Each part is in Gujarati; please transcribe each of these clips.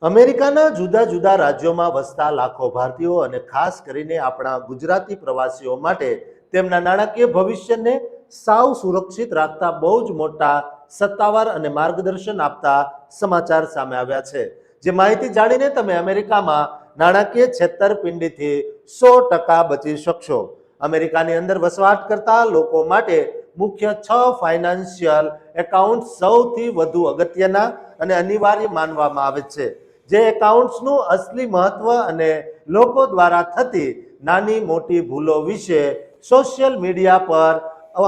અમેરિકાના જુદા જુદા રાજ્યોમાં વસતા લાખો ભારતીયો અને ખાસ કરીને આપણા ગુજરાતી પ્રવાસીઓ માટે તેમના નાણાકીય ભવિષ્યને સાવ સુરક્ષિત રાખતા બહુ જ મોટા સત્તાવાર અને માર્ગદર્શન આપતા સમાચાર સામે આવ્યા છે, જે માહિતી જાણીને તમે અમેરિકામાં નાણાકીય છેતરપિંડીથી 100% બચી શકશો. અમેરિકાની અંદર વસવાટ કરતા લોકો માટે મુખ્ય 6 ફાઇનાન્શિયલ એકાઉન્ટ સૌથી વધુ અગત્યના અને અનિવાર્ય માનવામાં આવે છે, જે એકાઉન્ટ્સનું અસલી મહત્વ અને લોકો દ્વારા થતી નાની મોટી ભૂલો વિશે સોશિયલ મીડિયા પર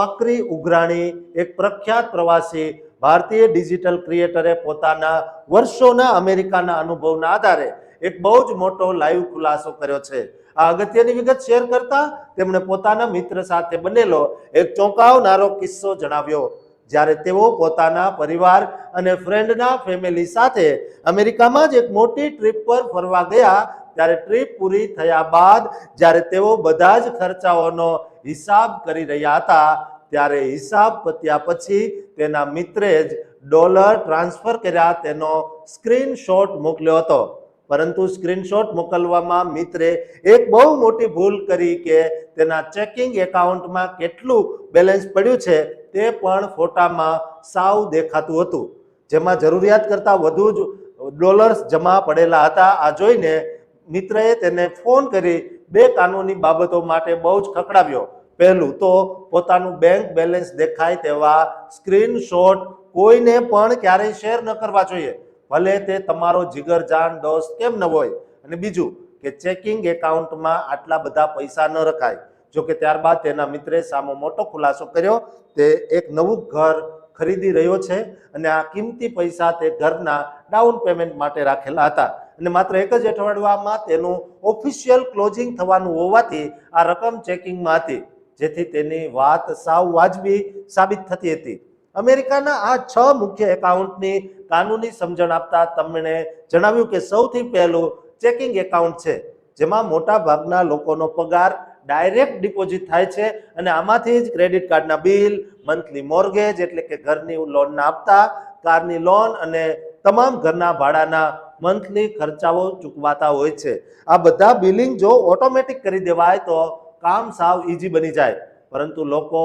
આકરી ઉઘરાણી એક પ્રખ્યાત પ્રવાસી ભારતીય ડિજિટલ ક્રિએટરે પોતાના વર્ષોના અમેરિકાના અનુભવના આધારે એક બહુ જ મોટો લાઈવ ખુલાસો કર્યો છે. આ અગત્યની વિગત શેર કરતા તેમણે પોતાના મિત્ર સાથે બનેલો એક ચોંકાવનારો કિસ્સો જણાવ્યો. જ્યારે તેઓ પોતાના પરિવાર અને ફ્રેન્ડના ફેમિલી સાથે અમેરિકામાં જ એક મોટી ટ્રીપ પર ફરવા ગયા, ત્યારે ટ્રીપ પૂરી થયા બાદ જ્યારે તેઓ બધા જ ખર્ચાઓનો હિસાબ કરી રહ્યા હતા, ત્યારે હિસાબ પત્યા પછી તેના મિત્રે જ ડોલર ટ્રાન્સફર કર્યા તેનો સ્ક્રીનશોટ મોકલ્યો હતો. પરંતુ સ્ક્રીનશોટ મોકલવામાં મિત્રે એક બહુ મોટી ભૂલ કરી કે તેના ચેકિંગ એકાઉન્ટમાં કેટલું બેલેન્સ પડ્યું છે તે પણ ફોટામાં સાવ દેખાતું હતું, જેમાં જરૂરિયાત કરતાં વધુ જ ડોલર્સ જમા પડેલા હતા. આ જોઈને મિત્રએ તેને ફોન કરી બે કાનૂની બાબતો માટે બહુ જ ખખડાવ્યો. પહેલું તો પોતાનું બેંક બેલેન્સ દેખાય તેવા સ્ક્રીનશોટ કોઈને પણ ક્યારેય શેર ન કરવા જોઈએ, ભલે તે તમારો જીગરજાન દોસ્ત કેમ ન હોય. અને બીજું કે ચેકિંગ એકાઉન્ટમાં આટલા બધા પૈસા ન રખાય. જોકે ત્યારબાદ તેના મિત્રે સામો મોટો ખુલાસો કર્યો. તે એક નવું ઘર ખરીદી રહ્યો છે અને આ કિંમતી પૈસા તે ઘરના ડાઉન પેમેન્ટ માટે રાખેલા હતા અને માત્ર એક જ અઠવાડિયામાં તેનું ઓફિશિયલ ક્લોઝિંગ થવાનું હોવાથી આ રકમ ચેકિંગમાં હતી, જેથી તેની વાત સાવ વાજબી સાબિત થતી હતી. અમેરિકાના આ 6 મુખ્ય એકાઉન્ટની કાનૂની સમજણ આપતા તેમણે જણાવ્યું કે સૌથી પહેલું ચેકિંગ એકાઉન્ટ છે, જેમાં મોટા ભાગના લોકોનો પગાર ડાયરેક્ટ ડિપોઝિટ થાય છે અને આમાંથી જ ક્રેડિટ કાર્ડના બિલ, મંથલી મોર્ગેજ એટલે કે ઘરની લોનના હપ્તા, કારની લોન અને તમામ ઘરના ભાડાના મંથલી ખર્ચાઓ ચૂકવાતા હોય છે. આ બધા બિલિંગ જો ઓટોમેટિક કરી દેવાય તો કામ સાવ ઈઝી બની જાય, પરંતુ લોકો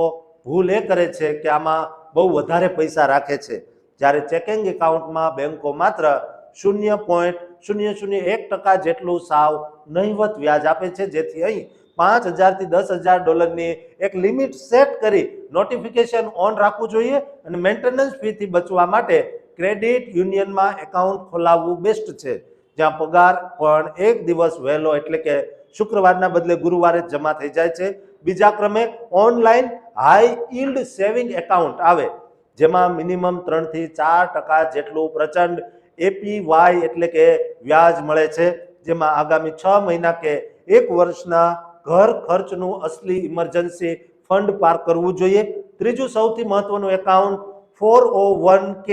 ભૂલ એ કરે છે કે આમાં બહુ વધારે પૈસા રાખે છે. જ્યારે ચેકિંગ એકાઉન્ટમાં બેંકો માત્ર 0.001% જેટલું સાવ નહિવત વ્યાજ આપે છે, જેથી અહીં 5,000 થી 10,000 ડોલરની એક લિમિટ સેટ કરી નોટિફિકેશન ઓન રાખવું જોઈએ અને મેન્ટેનન્સ ફીથી બચવા માટે ક્રેડિટ યુનિયનમાં એકાઉન્ટ ખોલાવવું બેસ્ટ છે, જ્યાં પગાર પણ એક દિવસ વહેલો એટલે કે શુક્રવારના બદલે ગુરુવારે જમા થઈ જાય છે. બીજા ક્રમે online high yield saving account આવે, જેમાં મિનિમમ 3 થી 4% જેટલું પ્રચંડ એપીવાય એટલે કે વ્યાજ મળે છે, જેમાં આગામી 6 મહિના કે 1 વર્ષના ઘર ખર્ચનું અસલી ઇમરજન્સી ફંડ પાર કરવું જોઈએ. ત્રીજું સૌથી મહત્વનું એકાઉન્ટ 401k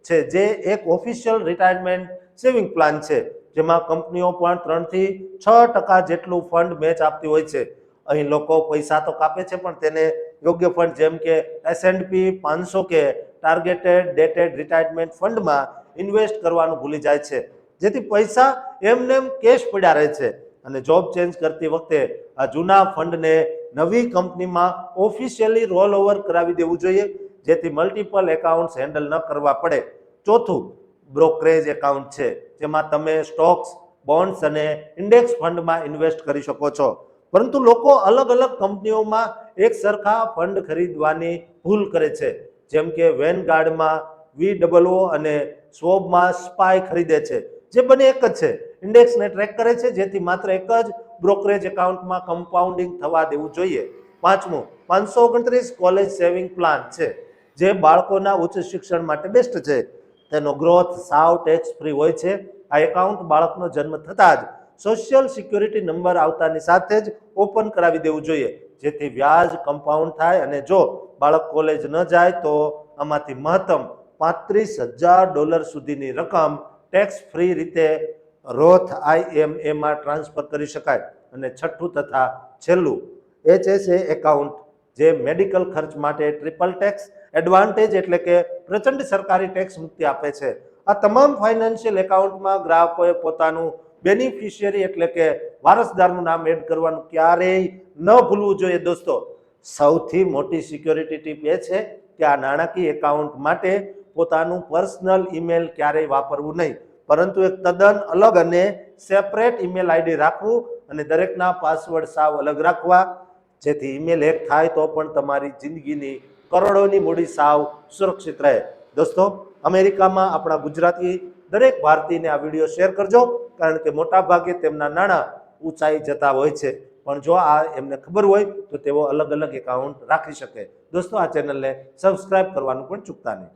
છે, જે એક ઓફિશિયલ રિટાયરમેન્ટ સેવિંગ પ્લાન છે, જેમાં કંપનીઓ પણ 3 થી 6% જેટલું ફંડ મેચ આપતી હોય છે. અહીં લોકો પૈસા તો કાપે છે, પણ તેને યોગ્ય ફંડ જેમ કે S&P 500 કે ટાર્ગેટેડ ડેટેડ રિટાયરમેન્ટ ફંડમાં ઇન્વેસ્ટ કરવાનું ભૂલી જાય છે, જેથી પૈસા એમનેમ કેશ પડ્યા રહે છે અને જોબ ચેન્જ કરતી વખતે આ જૂના ફંડને નવી કંપનીમાં ઓફિશિયલી રોલ ઓવર કરાવી દેવું જોઈએ, જેથી મલ્ટિપલ એકાઉન્ટ્સ હેન્ડલ ન કરવા પડે. ચોથું બ્રોકરેજ એકાઉન્ટ છે, જેમાં તમે સ્ટોક્સ, બોન્ડ્સ અને ઇન્ડેક્સ ફંડમાં ઇન્વેસ્ટ કરી શકો છો, પરંતુ લોકો અલગ અલગ કંપનીઓમાં એક સરખા ફંડ ખરીદવાની ભૂલ કરે છે, જેમ કે વેનગાર્ડમાં VOO અને સ્વોબમાં સ્પાય ખરીદે છે, જે બંને એક જ છે. ઇન્ડેક્સને ટ્રેક કરે છે, જેથી માત્ર એક જ બ્રોકરેજ એકાઉન્ટમાં કમ્પાઉન્ડિંગ થવા દેવું જોઈએ. પાંચમું 529 કોલેજ સેવિંગ પ્લાન છે, જે બાળકોના ઉચ્ચ શિક્ષણ માટે બેસ્ટ છે. તેનો ગ્રોથ સાવ ટેક્સ ફ્રી હોય છે. આ એકાઉન્ટ બાળકનો જન્મ થતાં જ સોશિયલ સિક્યુરિટી નંબર આવતાની સાથે જ ઓપન કરાવી દેવું જોઈએ, જેથી વ્યાજ કમ્પાઉન્ડ થાય અને જો બાળક કોલેજ ન જાય તો આમાંથી મહત્તમ $35,000 સુધીની રકમ ટેક્સ ફ્રી રીતે રોથ IMAમાં ટ્રાન્સફર કરી શકાય. અને છઠ્ઠું તથા છેલ્લું HSA એકાઉન્ટ, જે મેડિકલ ખર્ચ માટે ટ્રિપલ ટેક્સ એડવાન્ટેજ એટલે કે પ્રચંડ સરકારી ટેક્સ મુક્તિ આપે છે. આ તમામ ફાઇનાન્શિયલ એકાઉન્ટમાં ગ્રાહકોએ પોતાનું બેનિફિશિયરી એટલે કે વારસદારનું નામ એડ કરવાનું ક્યારેય ન ભૂલવું જોઈએ દોસ્તો. સૌથી મોટી સિક્યોરિટી ટીપ એ છે કે આ નાણાકીય એકાઉન્ટ માટે પોતાનું પર્સનલ ઈમેલ ક્યારેય વાપરવું નહીં, પરંતુ એક તદ્દન અલગ અને સેપરેટ ઈમેલ આઈડી રાખવું અને દરેકના પાસવર્ડ સાવ અલગ રાખવા, જેથી ઈમેલ હેક થાય તો પણ તમારી જિંદગીની કરોડોની મૂડી સાવ સુરક્ષિત રહે. દોસ્તો, અમેરિકામાં આપણા ગુજરાતી દરેક ભારતીયને આ વિડીયો શેર કરજો, કારણ કે મોટા ભાગે તેમના નાણાં ઊંચાઈ જતા હોય છે, પણ જો આ એમને ખબર હોય તો તેઓ અલગ અલગ એકાઉન્ટ રાખી શકે. દોસ્તો, આ ચેનલને સબસ્ક્રાઇબ કરવાનું પણ ચૂકતા નહીં.